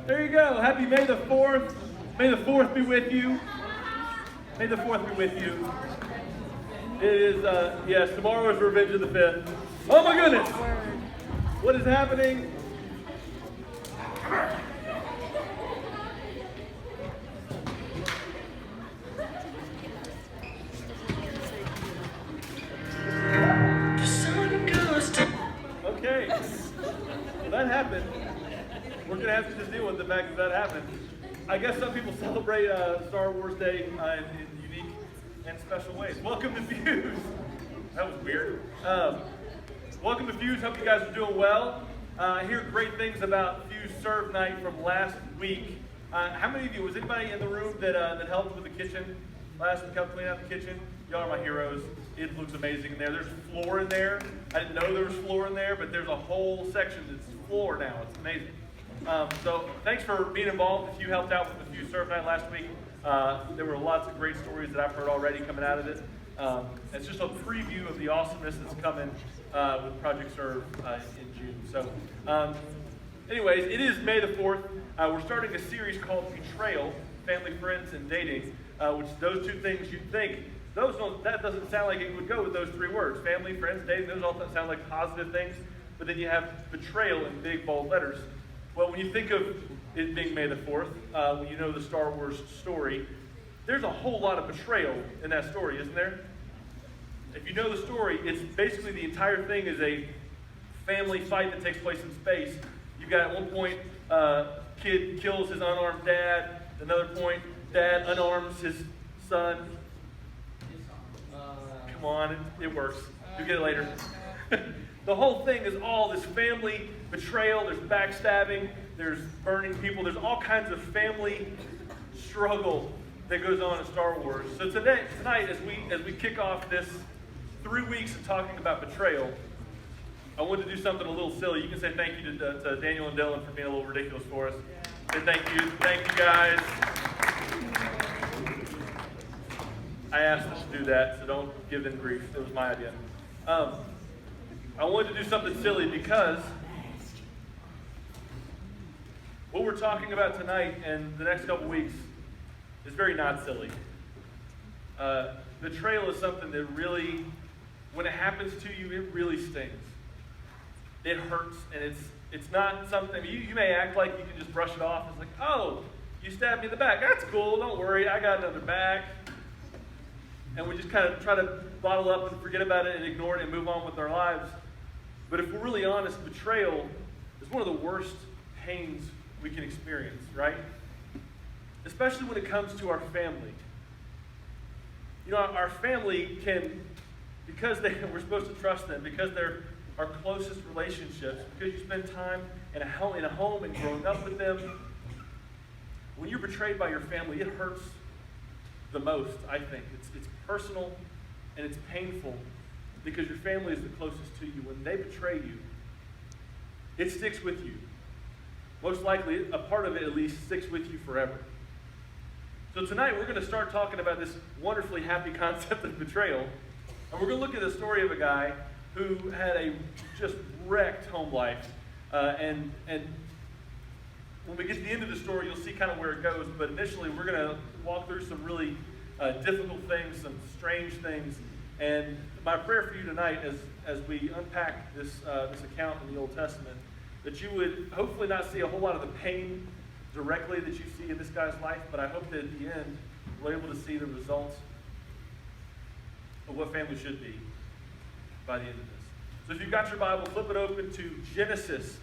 There you go. Happy May the 4th. May the 4th be with you. May the 4th be with you. It is, yes, tomorrow is Revenge of the 5th. Oh my goodness! What is happening? Okay, well, that happened. We're going to have to just deal with the fact that happened. I guess some people celebrate Star Wars Day in unique and special ways. Welcome to Fuse. That was weird. Welcome to Fuse. Hope you guys are doing well. I hear great things about Fuse Serve Night from last week. How many of you, was anybody in the room that helped with the kitchen last week, helped clean out the kitchen? Y'all are my heroes. It looks amazing in there. There's floor in there. I didn't know there was floor in there, but there's a whole section that's floor now. It's amazing. So thanks for being involved. If you helped out with the Fuse Serve Night last week, there were lots of great stories that I've heard already coming out of it. It's just a preview of the awesomeness that's coming with Project Serve in June. So anyways, it is May the 4th. We're starting a series called Betrayal, Family, Friends, and Dating, which those two things you'd think, that doesn't sound like it would go with those three words. Family, friends, dating, those all sound like positive things. But then you have betrayal in big, bold letters. Well, when you think of it being May the 4th, when you know the Star Wars story, there's a whole lot of betrayal in that story, isn't there? If you know the story, it's basically the entire thing is a family fight that takes place in space. You've got at one point, kid kills his unarmed dad. Another point, dad unarms his son. Come on, it works. You'll get it later. The whole thing is all this family betrayal. There's backstabbing. There's burning people. There's all kinds of family struggle that goes on in Star Wars. So tonight, as we kick off this 3 weeks of talking about betrayal, I wanted to do something a little silly. You can say thank you to Daniel and Dylan for being a little ridiculous for us. Say thank you guys. I asked them to do that, so don't give them grief. It was my idea. I wanted to do something silly because what we're talking about tonight and the next couple weeks is very not silly. Betrayal is something that really, when it happens to you, it really stings. It hurts, and it's not something, you may act like you can just brush it off. It's like, oh, you stabbed me in the back. That's cool, don't worry, I got another back. And we just kind of try to bottle up and forget about it and ignore it and move on with our lives. But if we're really honest, betrayal is one of the worst pains we can experience, right? Especially when it comes to our family. You know, our family can, because we're supposed to trust them, because they're our closest relationships, because you spend time in a home and growing up with them. When you're betrayed by your family, it hurts the most, I think. It's personal and it's painful because your family is the closest to you. When they betray you, it sticks with you. Most likely, a part of it at least sticks with you forever. So tonight we're going to start talking about this wonderfully happy concept of betrayal. And we're going to look at the story of a guy who had a just wrecked home life. And when we get to the end of the story, you'll see kind of where it goes. But initially, we're going to walk through some really difficult things, some strange things. And my prayer for you tonight, as we unpack this account in the Old Testament, that you would hopefully not see a whole lot of the pain directly that you see in this guy's life, but I hope that at the end, we're able to see the results of what family should be by the end of this. So if you've got your Bible, flip it open to Genesis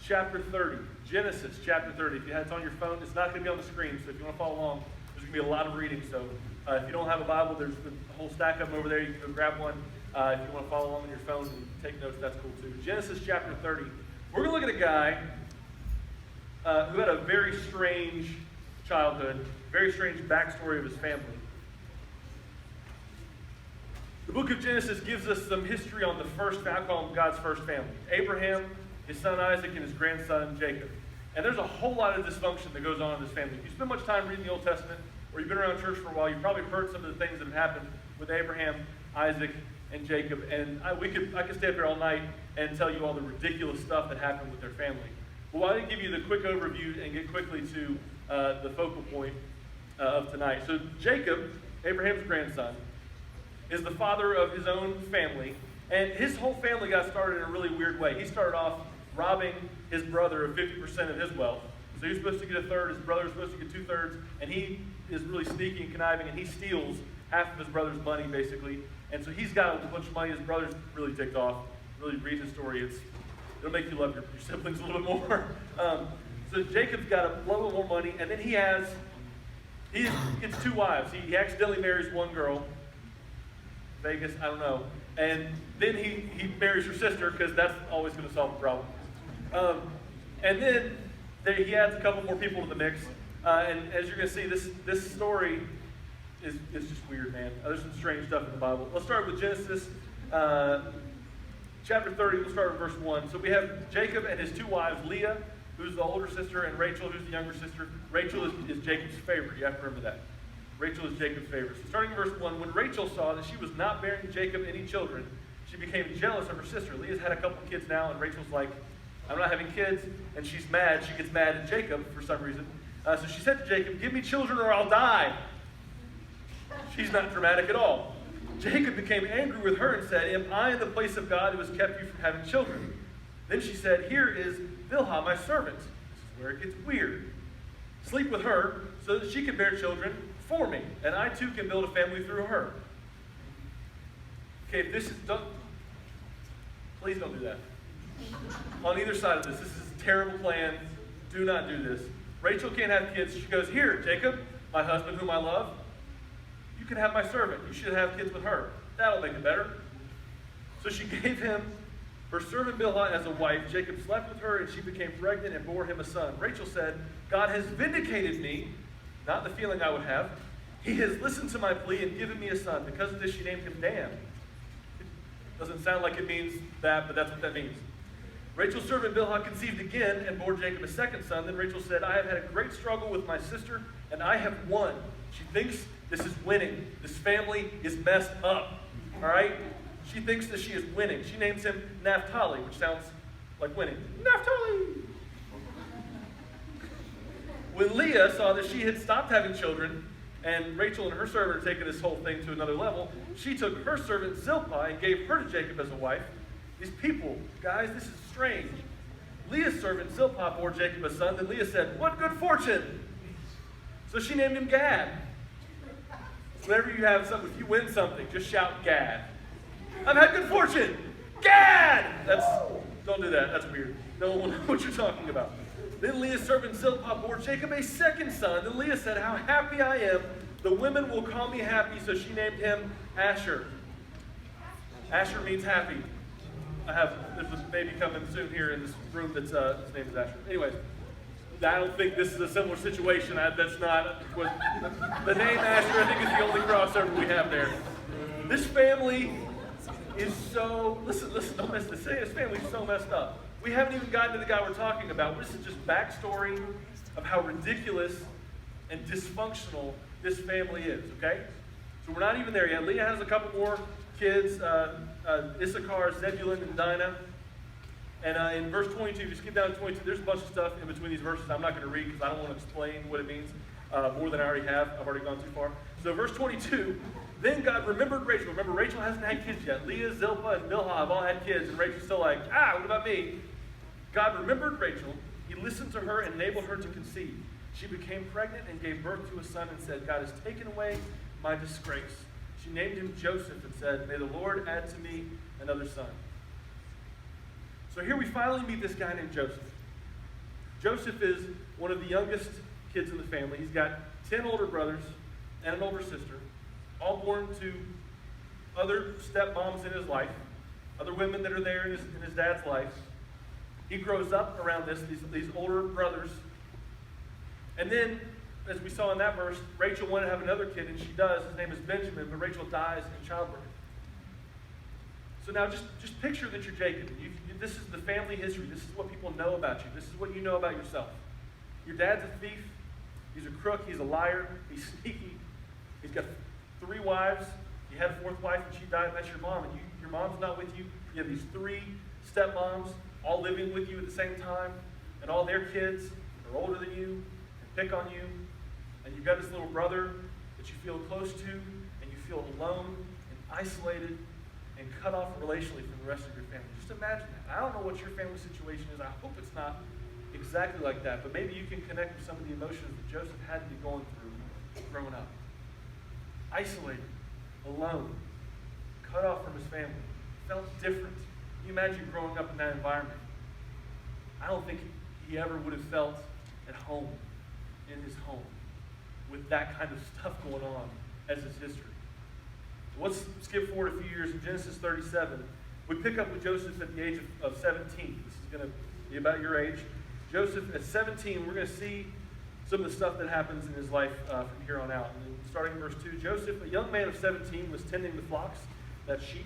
chapter 30. Genesis chapter 30. If it's on your phone, it's not going to be on the screen, so if you want to follow along, there's going to be a lot of reading. So if you don't have a Bible, there's a whole stack of them over there. You can go grab one. If you want to follow along on your phone and take notes, that's cool too. Genesis chapter 30. We're going to look at a guy who had a very strange childhood, very strange backstory of his family. The book of Genesis gives us some history on the first, I call him God's first family. Abraham, his son Isaac, and his grandson Jacob. And there's a whole lot of dysfunction that goes on in this family. If you spend much time reading the Old Testament, or you've been around church for a while, you've probably heard some of the things that have happened with Abraham, Isaac, and Jacob. And I could stay up here all night and tell you all the ridiculous stuff that happened with their family. Well, I didn't give you the quick overview and get quickly to the focal point of tonight. So Jacob, Abraham's grandson, is the father of his own family, and his whole family got started in a really weird way. He started off robbing his brother of 50% of his wealth. So he was supposed to get a third, his brother was supposed to get 2/3, and he is really sneaky and conniving, and he steals half of his brother's money, basically. And so he's got a bunch of money. His brother's really ticked off. Really read his story. It'll make you love your siblings a little bit more. So Jacob's got a little more money, and then he gets 2 wives. He accidentally marries one girl. Vegas, I don't know. And then he marries her sister, because that's always going to solve the problem. And then he adds a couple more people to the mix. And as you're going to see, this story is just weird, man. There's some strange stuff in the Bible. Let's start with Genesis chapter 30. We'll start with verse 1. So we have Jacob and his 2 wives, Leah, who's the older sister, and Rachel, who's the younger sister. Rachel is Jacob's favorite. You have to remember that. Rachel is Jacob's favorite. So starting in verse 1, when Rachel saw that she was not bearing Jacob any children, she became jealous of her sister. Leah's had a couple kids now, and Rachel's like, I'm not having kids, and she's mad. She gets mad at Jacob for some reason. So she said to Jacob, give me children or I'll die. She's not dramatic at all. Jacob became angry with her and said, am I in the place of God who has kept you from having children? Then she said, here is Bilhah, my servant. This is where it gets weird. Sleep with her so that she can bear children for me, and I too can build a family through her. Okay, please don't do that. On either side of this is a terrible plan. Do not do this. Rachel can't have kids. She goes, here, Jacob, my husband whom I love, you can have my servant. You should have kids with her. That'll make it better. So she gave him her servant Bilhah as a wife. Jacob slept with her, and she became pregnant and bore him a son. Rachel said, God has vindicated me, not the feeling I would have. He has listened to my plea and given me a son. Because of this, she named him Dan. Doesn't sound like it means that, but that's what that means. Rachel's servant Bilhah conceived again and bore Jacob a second son. Then Rachel said, I have had a great struggle with my sister, and I have won. She thinks this is winning. This family is messed up. All right? She thinks that she is winning. She names him Naphtali, which sounds like winning. Naphtali! When Leah saw that she had stopped having children, and Rachel and her servant had taken this whole thing to another level, she took her servant Zilpah and gave her to Jacob as a wife. These people, guys, this is strange. Leah's servant Zilpah bore Jacob a son. Then Leah said, what good fortune! So she named him Gad. Whenever you have something, if you win something, just shout Gad. I've had good fortune! Gad! Don't do that, that's weird. No one will know what you're talking about. Then Leah's servant Zilpah bore Jacob a second son. Then Leah said, how happy I am. The women will call me happy. So she named him Asher. Asher means happy. There's a baby coming soon here in this room that's his name is Asher. Anyways, I don't think this is a similar situation. That's not the name Asher. I think is the only crossover we have there. This family is so listen. Don't miss this. This family is so messed up. We haven't even gotten to the guy we're talking about. This is just backstory of how ridiculous and dysfunctional this family is. Okay, so we're not even there yet. Leah has a couple more kids. Issachar, Zebulun, and Dinah. And in verse 22, if you skip down to 22, there's a bunch of stuff in between these verses I'm not going to read because I don't want to explain what it means more than I already have. I've already gone too far. So verse 22, then God remembered Rachel. Remember, Rachel hasn't had kids yet. Leah, Zilpah, and Bilhah have all had kids, and Rachel's still like, what about me? God remembered Rachel. He listened to her and enabled her to conceive. She became pregnant and gave birth to a son and said, God has taken away my disgrace. She named him Joseph and said, may the Lord add to me another son. So here we finally meet this guy named Joseph. Joseph is one of the youngest kids in the family. He's got 10 older brothers and an older sister, all born to other stepmoms in his life, other women that are there in his dad's life. He grows up around these older brothers. And then, as we saw in that verse, Rachel wanted to have another kid, and she does. His name is Benjamin, but Rachel dies in childbirth. So now just picture that you're Jacob. This is the family history. This is what people know about you. This is what you know about yourself. Your dad's a thief. He's a crook. He's a liar. He's sneaky. He's got 3 wives. You had a 4th wife, and she died. That's your mom. And your mom's not with you. You have these 3 stepmoms all living with you at the same time. and all their kids are older than you and pick on you, and you've got this little brother that you feel close to, and you feel alone and isolated and cut off relationally from the rest of your family. Just imagine that. I don't know what your family situation is. I hope it's not exactly like that, but maybe you can connect with some of the emotions that Joseph had to be going through growing up. Isolated, alone, cut off from his family. Felt different. Can you imagine growing up in that environment? I don't think he ever would have felt at home in his home with that kind of stuff going on as his history. Let's skip forward a few years. In Genesis 37, we pick up with Joseph at the age of 17. This is going to be about your age. Joseph at 17, we're going to see some of the stuff that happens in his life from here on out. And starting in verse 2, Joseph, a young man of 17, was tending the flocks, that sheep,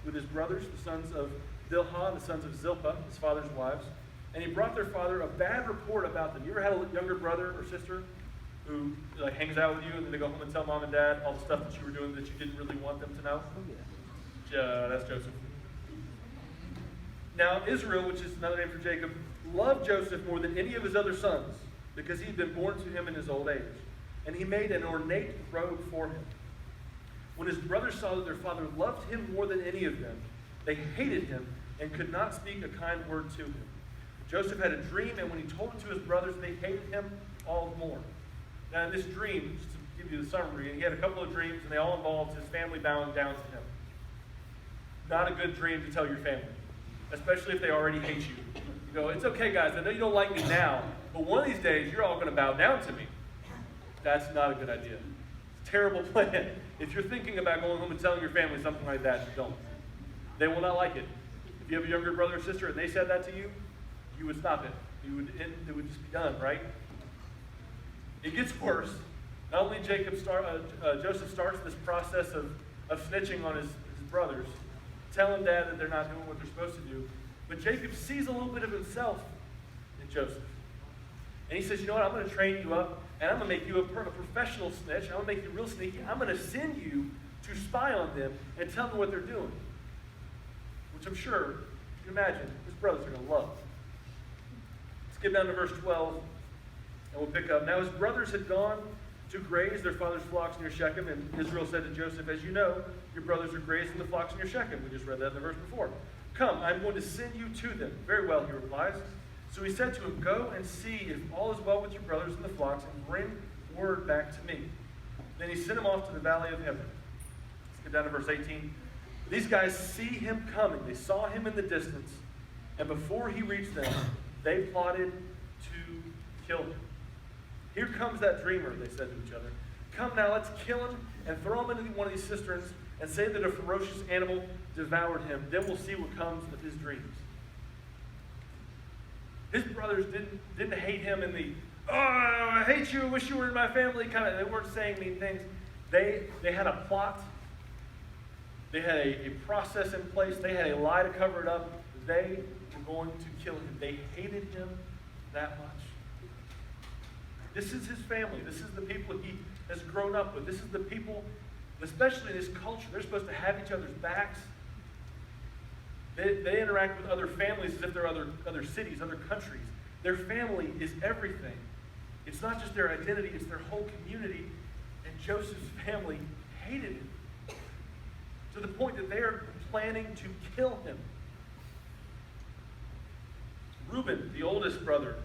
with his brothers, the sons of Bilhah and the sons of Zilpah, his father's wives. And he brought their father a bad report about them. You ever had a younger brother or sister who hangs out with you, and then they go home and tell mom and dad all the stuff that you were doing that you didn't really want them to know? That's Joseph. Now Israel, which is another name for Jacob, loved Joseph more than any of his other sons, because he had been born to him in his old age. And he made an ornate robe for him. When his brothers saw that their father loved him more than any of them, they hated him and could not speak a kind word to him. Joseph had a dream, and when he told it to his brothers, they hated him all the more. Now, in this dream, just to give you the summary, he had a couple of dreams, and they all involved his family bowing down to him. Not a good dream to tell your family, especially if they already hate you. You go, it's okay, guys, I know you don't like me now, but one of these days, you're all going to bow down to me. That's not a good idea. It's a terrible plan. If you're thinking about going home and telling your family something like that, don't. They will not like it. If you have a younger brother or sister and they said that to you, you would stop it. It would just be done, right? It gets worse. Not only Joseph starts this process of snitching on his brothers, telling dad that they're not doing what they're supposed to do, but Jacob sees a little bit of himself in Joseph. And he says, you know what, I'm going to train you up, and I'm going to make you a professional snitch. I'm going to make you real sneaky. I'm going to send you to spy on them and tell them what they're doing. Which I'm sure, you can imagine, his brothers are going to love. Skip down to verse 12, and we'll pick up. Now his brothers had gone to graze their father's flocks near Shechem, and Israel said to Joseph, as you know, your brothers are grazing the flocks near Shechem. We just read that in the verse before. Come, I'm going to send you to them. Very well, he replies. So he said to him, go and see if all is well with your brothers in the flocks, and bring word back to me. Then he sent him off to the valley of Hebron. Let's get down to verse 18. These guys see him coming. They saw him in the distance, and before he reached them, they plotted to kill him. Here comes that dreamer, they said to each other. Come now, let's kill him and throw him into one of these cisterns and say that a ferocious animal devoured him. Then we'll see what comes of his dreams. His brothers didn't hate him in the, oh, I hate you, I wish you were in my family kind of, they weren't saying mean things. They had a plot. They had a process in place. They had a lie to cover it up. They were going to kill him. They hated him that much. This is his family. This is the people he has grown up with. This is the people, especially in this culture, they're supposed to have each other's backs. They interact with other families as if they're other cities, other countries. Their family is everything. It's not just their identity, it's their whole community. And Joseph's family hated him to the point that they are planning to kill him. Reuben, the oldest brother,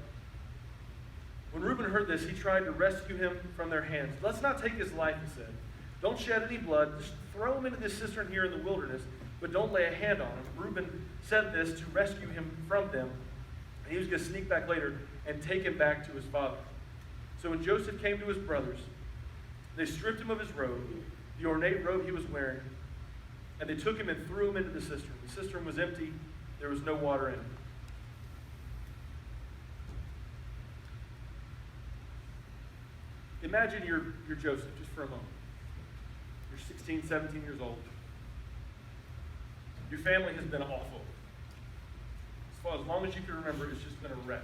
when Reuben heard this, he tried to rescue him from their hands. Let's not take his life, he said. Don't shed any blood. Just throw him into this cistern here in the wilderness, but don't lay a hand on him. Reuben said this to rescue him from them, and he was going to sneak back later and take him back to his father. So when Joseph came to his brothers, they stripped him of his robe, the ornate robe he was wearing, and they took him and threw him into the cistern. The cistern was empty. There was no water in it. Imagine you're Joseph, just for a moment. You're 16, 17 years old. Your family has been awful. As long as you can remember, it's just been a wreck.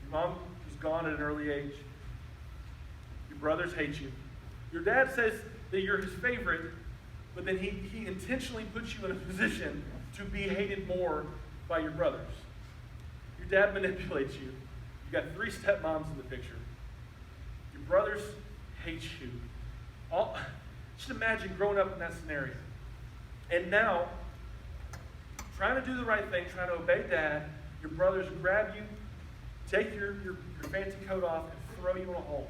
Your mom was gone at an early age. Your brothers hate you. Your dad says that you're his favorite, but then he intentionally puts you in a position to be hated more by your brothers. Your dad manipulates you. You got 3 stepmoms in the picture. Your brothers hate you. Just imagine growing up in that scenario. And now, trying to do the right thing, trying to obey dad, your brothers grab you, take your fancy coat off, and throw you in a hole.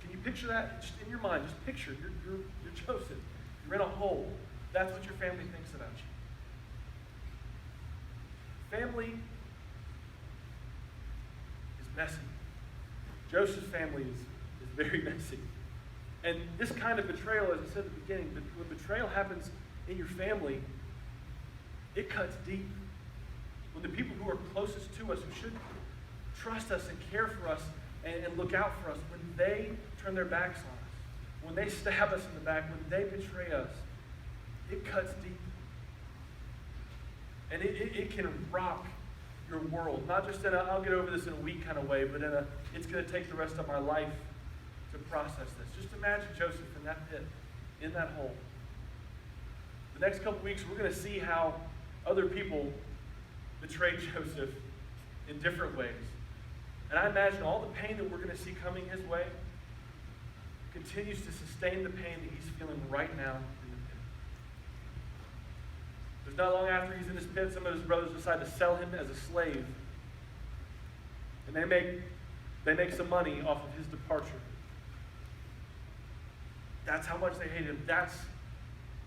Can you picture that? Just in your mind, just picture, you're Joseph. You're in a hole. That's what your family thinks about you. Family is messy. Joseph's family is very messy. And this kind of betrayal, as I said at the beginning, when betrayal happens in your family, it cuts deep. When the people who are closest to us, who should trust us and care for us and look out for us, when they turn their backs on us, when they stab us in the back, when they betray us, it cuts deep. And it can rock your world. Not just in a, I'll get over this in a week kind of way, but in a, it's going to take the rest of my life to process this. Just imagine Joseph in that pit, in that hole. The next couple weeks, we're going to see how other people betrayed Joseph in different ways. And I imagine all the pain that we're going to see coming his way continues to sustain the pain that he's feeling right now in the pit. There's not long after he's in this pit, some of his brothers decide to sell him as a slave. And they make some money off of his departure. That's how much they hate him. That's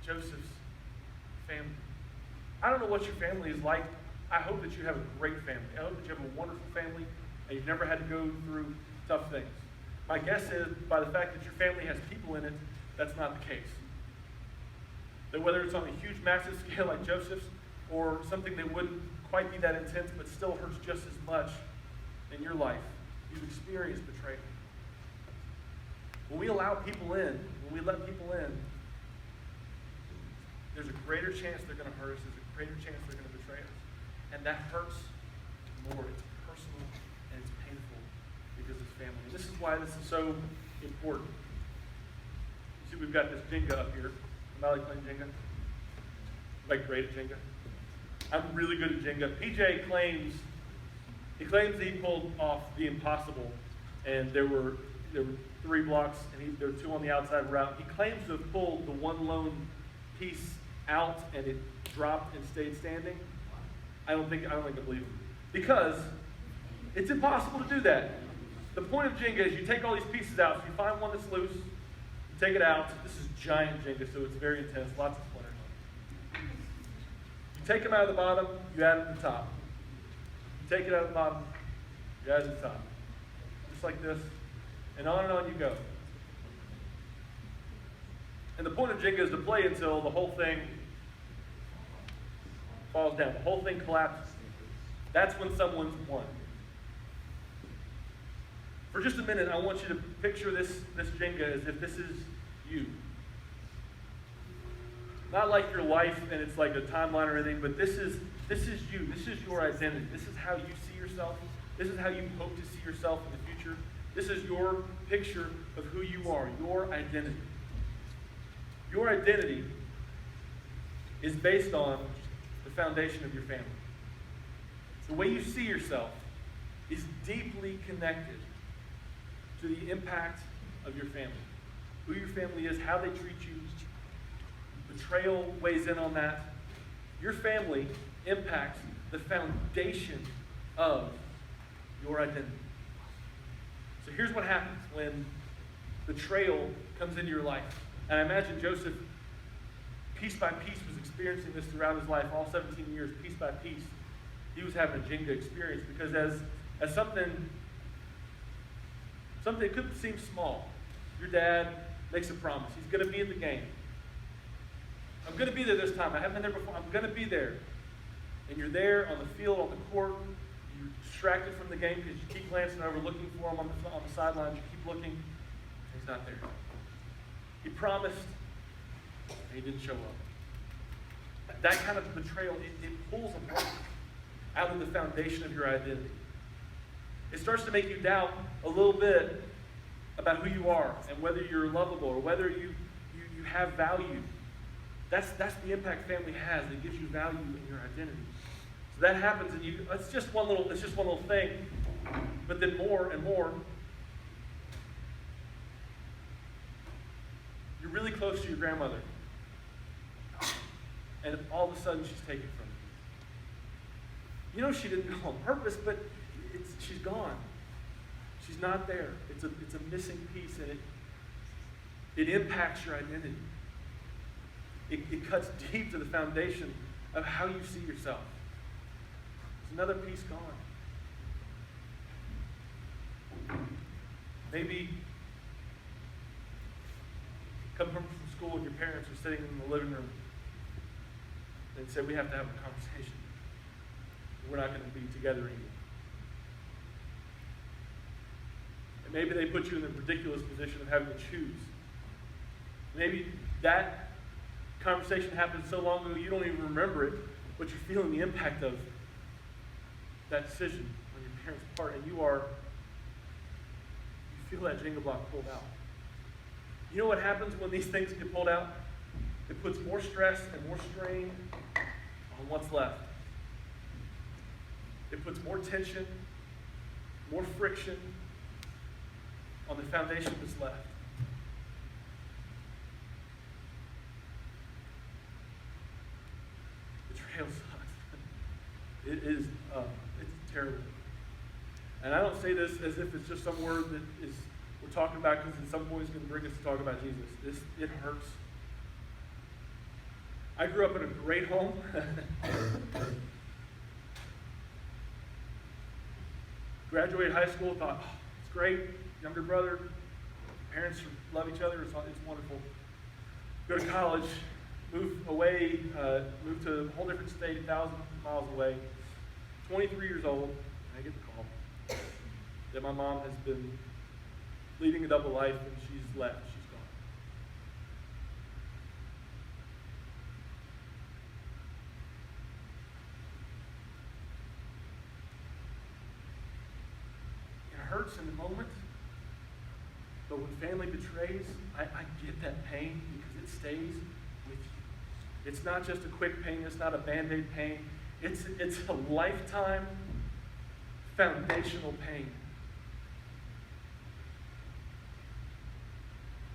Joseph's family. I don't know what your family is like. I hope that you have a great family. I hope that you have a wonderful family and you've never had to go through tough things. My guess is, by the fact that your family has people in it, that's not the case. That whether it's on a huge, massive scale like Joseph's, or something that wouldn't quite be that intense but still hurts just as much in your life, you've experienced betrayal. When we allow people in, when we let people in, there's a greater chance they're going to hurt us. There's a greater chance they're going to betray us. And that hurts more. It's personal and it's painful because it's family. And this is why this is so important. You see, we've got this Jenga up here. Somebody like playing Jenga? Like great at Jenga? I'm really good at Jenga. PJ claims he pulled off the impossible, and there were 3 blocks, and there were 2 on the outside route. He claims to have pulled the one lone piece out, and it dropped and stayed standing. I don't think I believe him, because it's impossible to do that. The point of Jenga is you take all these pieces out. So you find one that's loose, you take it out. This is giant Jenga, so it's very intense, lots of splinters. You take them out of the bottom, you add it to the top. You take it out of the bottom, you add it to the top. Just like this, and on you go. And the point of Jenga is to play until the whole thing falls down. The whole thing collapses. That's when someone's won. For just a minute, I want you to picture this Jenga as if this is you. Not like your life and it's like a timeline or anything, but this is you. This is your identity. This is how you see yourself. This is how you hope to see yourself in the future. This is your picture of who you are, your identity. Your identity is based on the foundation of your family. The way you see yourself is deeply connected to the impact of your family. Who your family is, how they treat you. Betrayal weighs in on that. Your family impacts the foundation of your identity. So here's what happens when betrayal comes into your life. And I imagine Joseph, piece by piece, was experiencing this throughout his life, all 17 years, piece by piece. He was having a Jenga experience because as something could seem small. Your dad makes a promise. He's going to be in the game. I'm going to be there this time. I haven't been there before. I'm going to be there. And you're there on the field, on the court. You're distracted from the game because you keep glancing over, looking for him on the sidelines. You keep looking. He's not there. He promised, and he didn't show up. That kind of betrayal, it pulls apart out of the foundation of your identity. It starts to make you doubt a little bit about who you are and whether you're lovable or whether you have value. That's the impact family has. It gives you value in your identity. So that happens, and it's just one little thing. But then more and more, you're really close to your grandmother, and all of a sudden she's taken from you. You know she didn't go on purpose, but she's gone. She's not there. It's a missing piece, and it impacts your identity. It cuts deep to the foundation of how you see yourself. There's another piece gone. Maybe come home from school and your parents are sitting in the living room and say, we have to have a conversation. We're not going to be together anymore. And maybe they put you in the ridiculous position of having to choose. Maybe that conversation happened so long ago you don't even remember it, but you're feeling the impact of that decision on your parents' part, and you feel that jingle block pulled out. You know what happens when these things get pulled out? It puts more stress and more strain on what's left. It puts more tension, more friction on the foundation that's left. Betrayal sucks. It's terrible. And I don't say this as if it's just some word that we're talking about because at some point it's going to bring us to talk about Jesus. It hurts. I grew up in a great home. Graduated high school, thought, it's great, younger brother, parents love each other, it's wonderful. Go to college, move away, move to a whole different state, 1,000 miles away. 23 years old, and I get the call that my mom has been leading a double life and she's left, she's gone. It hurts in the moment, but when family betrays, I get that pain because it stays with you. It's not just a quick pain, it's not a Band-Aid pain, it's a lifetime foundational pain.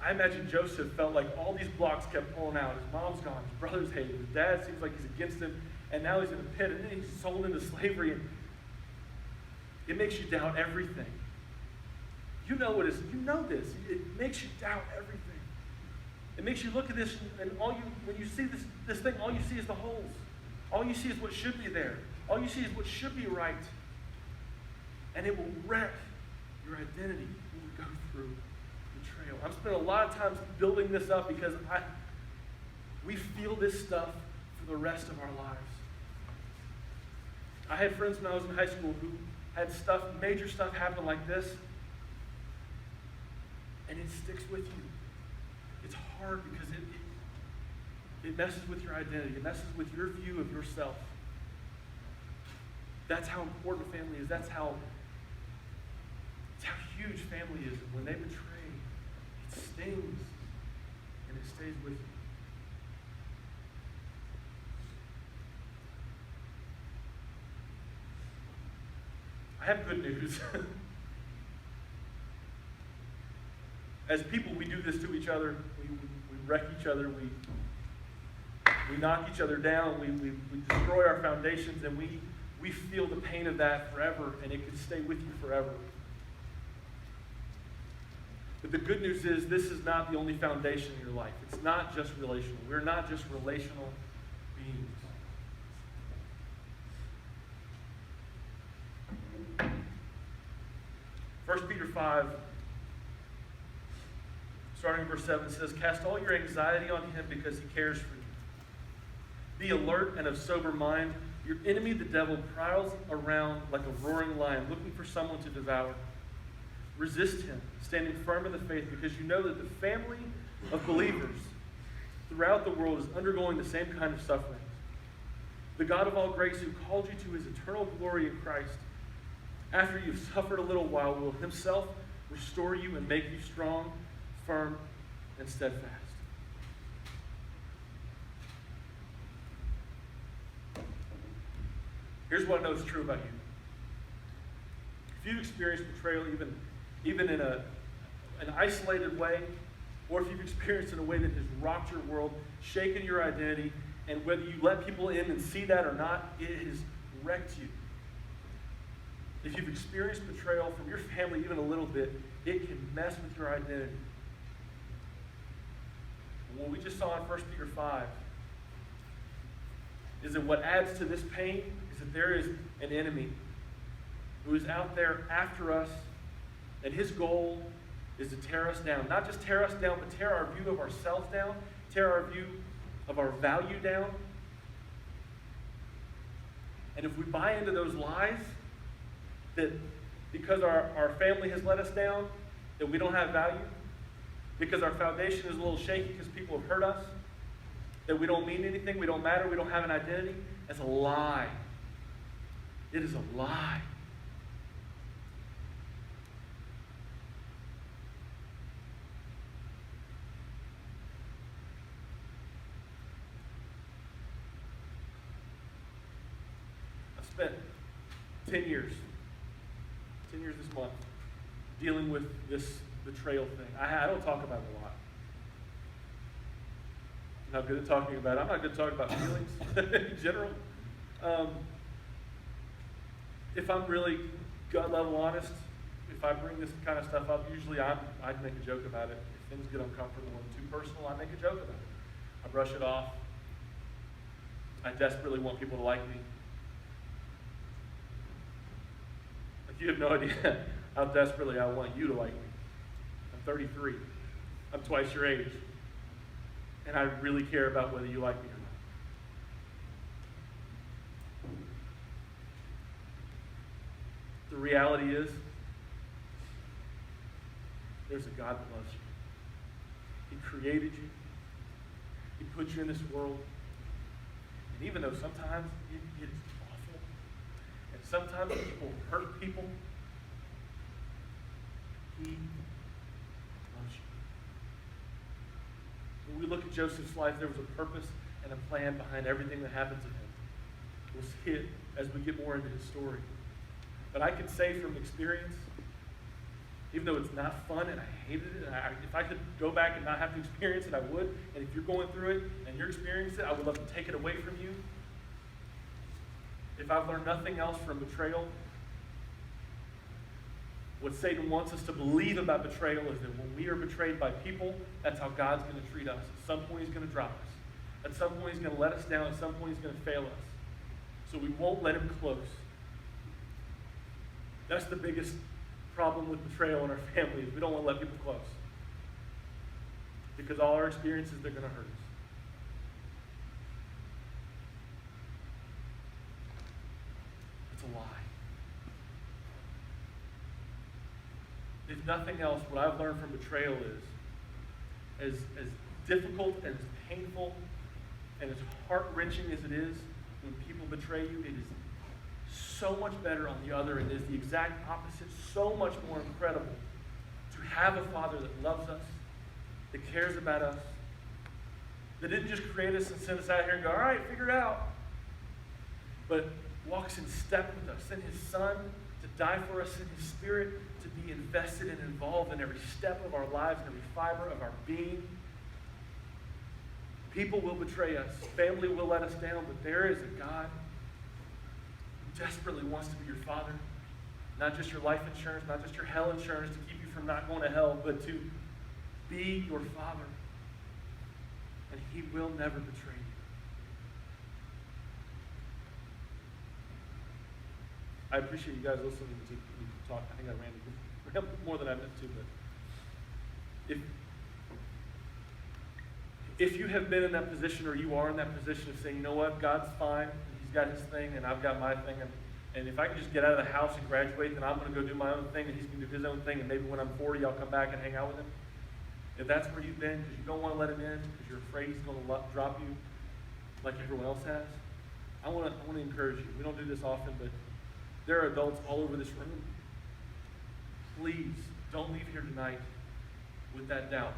I imagine Joseph felt like all these blocks kept pulling out. His mom's gone, his brother's hated, his dad seems like he's against him, and now he's in a pit, and then he's sold into slavery, and it makes you doubt everything. You know this. It makes you doubt everything. It makes you look at this, and when you see this thing, all you see is the holes. All you see is what should be there. All you see is what should be right. And it will wreck your identity when you go through betrayal. I'm spending a lot of time building this up because we feel this stuff for the rest of our lives. I had friends when I was in high school who had major stuff happen like this, and it sticks with you. It's hard because it messes with your identity. It messes with your view of yourself. That's how important family is. That's how huge family is. And when they betray, it stings and it stays with you. I have good news. As people, we do this to each other. We wreck each other. We knock each other down. We destroy our foundations, and we feel the pain of that forever, and it can stay with you forever. But the good news is this is not the only foundation in your life. It's not just relational. We're not just relational beings. First Peter 5, starting in verse 7, says, "Cast all your anxiety on him because he cares for you. Be alert and of sober mind. Your enemy, the devil, prowls around like a roaring lion, looking for someone to devour. Resist him, standing firm in the faith, because you know that the family of believers throughout the world is undergoing the same kind of suffering. The God of all grace, who called you to his eternal glory in Christ, after you've suffered a little while, will himself restore you and make you strong, firm, and steadfast." Here's what I know is true about you. If you've experienced betrayal even in an isolated way, or if you've experienced it in a way that has rocked your world, shaken your identity, and whether you let people in and see that or not, it has wrecked you. If you've experienced betrayal from your family even a little bit, it can mess with your identity. And what we just saw in 1 Peter 5 is that what adds to this pain is that there is an enemy who is out there after us, and his goal is to tear us down. Not just tear us down, but tear our view of ourselves down, tear our view of our value down. And if we buy into those lies, that because our family has let us down, that we don't have value, because our foundation is a little shaky because people have hurt us, that we don't mean anything, we don't matter, we don't have an identity, that's a lie. It is a lie. I spent 10 years this month dealing with this betrayal thing. I don't talk about it a lot. I'm not good at talking about it. I'm not good at talking about feelings in general. If I'm really gut level honest, if I bring this kind of stuff up, usually I'd make a joke about it. If things get uncomfortable and too personal, I make a joke about it. I brush it off. I desperately want people to like me. Like, you have no idea how desperately I want you to like me. I'm 33. I'm twice your age. And I really care about whether you like me or not. The reality is, there's a God that loves you. He created you. He put you in this world. And even though sometimes it is awful, and sometimes people hurt people, He loves you. When we look at Joseph's life, there was a purpose and a plan behind everything that happened to him. We'll see it as we get more into his story. But I can say from experience, even though it's not fun and I hated it, and if I could go back and not have to experience it, I would. And if you're going through it and you're experiencing it, I would love to take it away from you. If I've learned nothing else from betrayal, what Satan wants us to believe about betrayal is that when we are betrayed by people, that's how God's going to treat us. At some point, He's going to drop us. At some point, He's going to let us down. At some point, He's going to fail us. So we won't let Him close. That's the biggest problem with betrayal in our family, is we don't want to let people close. Because all our experiences, they're going to hurt us. It's a lie. If nothing else, what I've learned from betrayal is, as difficult and as painful and as heart-wrenching as it is when people betray you, it is so much better on the other end. It is the exact opposite, so much more incredible to have a Father that loves us, that cares about us, that didn't just create us and send us out here and go, all right, figure it out, but walks in step with us, sent His Son to die for us, in His Spirit to be invested and involved in every step of our lives, in every fiber of our being. People will betray us. Family will let us down, but there is a God who desperately wants to be your Father. Not just your life insurance, not just your hell insurance to keep you from not going to hell, but to be your Father. And He will never betray you. I appreciate you guys listening to me talk. I think I ran more than I meant to, but if you have been in that position, or you are in that position of saying, you know what, God's fine, He's got His thing, and I've got my thing, and if I can just get out of the house and graduate, then I'm going to go do my own thing, and He's going to do His own thing, and maybe when I'm 40, I'll come back and hang out with Him. If that's where you've been, because you don't want to let Him in, because you're afraid He's going to drop you like everyone else has, I want to encourage you. We don't do this often, but there are adults all over this room. Please don't leave here tonight with that doubt.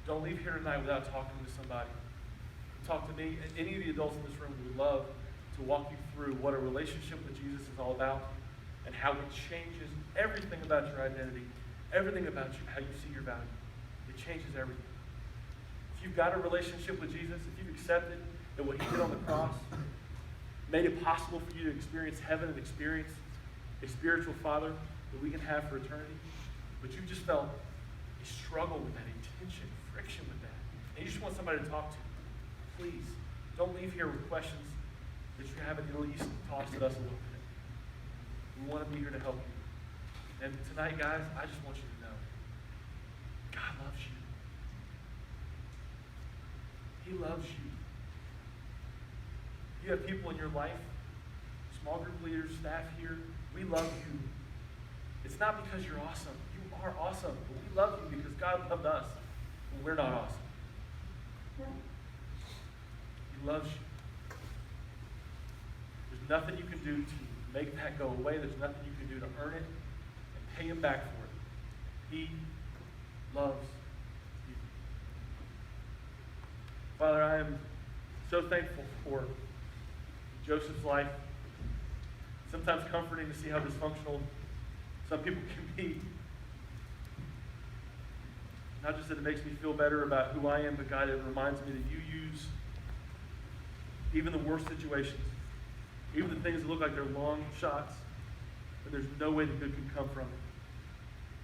Don't leave here tonight without talking to somebody. Talk to me. Any of the adults in this room would love to walk you through what a relationship with Jesus is all about and how it changes everything about your identity, everything about you, how you see your value. It changes everything. If you've got a relationship with Jesus, if you've accepted that what he did on the cross made it possible for you to experience heaven and experience a spiritual Father that we can have for eternity, but you've just felt a struggle with that, a tension, friction with that, and you just want somebody to talk to, please don't leave here with questions that you haven't at least tossed at us a little bit. We want to be here to help you. And tonight, guys, I just want you to know God loves you. He loves you. You have people in your life, small group leaders, staff here, we love you. It's not because you're awesome. You are awesome. But we love you because God loved us when we're not awesome. He loves you. There's nothing you can do to make that go away. There's nothing you can do to earn it and pay him back for it. He loves you. Father, I am so thankful for Joseph's life. Sometimes comforting to see how dysfunctional some people can be. Not just that it makes me feel better about who I am, but God, it reminds me that you use even the worst situations, even the things that look like they're long shots, but there's no way that good can come from it.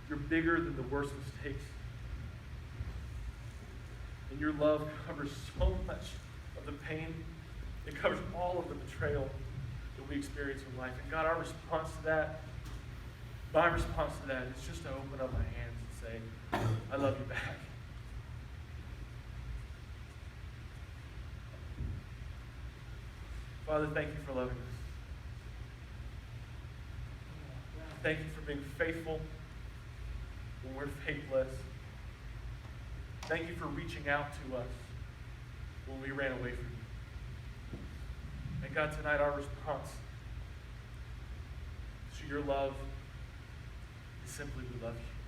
You're bigger than the worst mistakes. And your love covers so much of the pain. It covers all of the betrayal that we experience in life. And God, our response to that, my response to that is just to open up my hands and say, I love you back. Father, thank you for loving us. Thank you for being faithful when we're faithless. Thank you for reaching out to us when we ran away from you. And God, tonight our response to your love is simply we love you.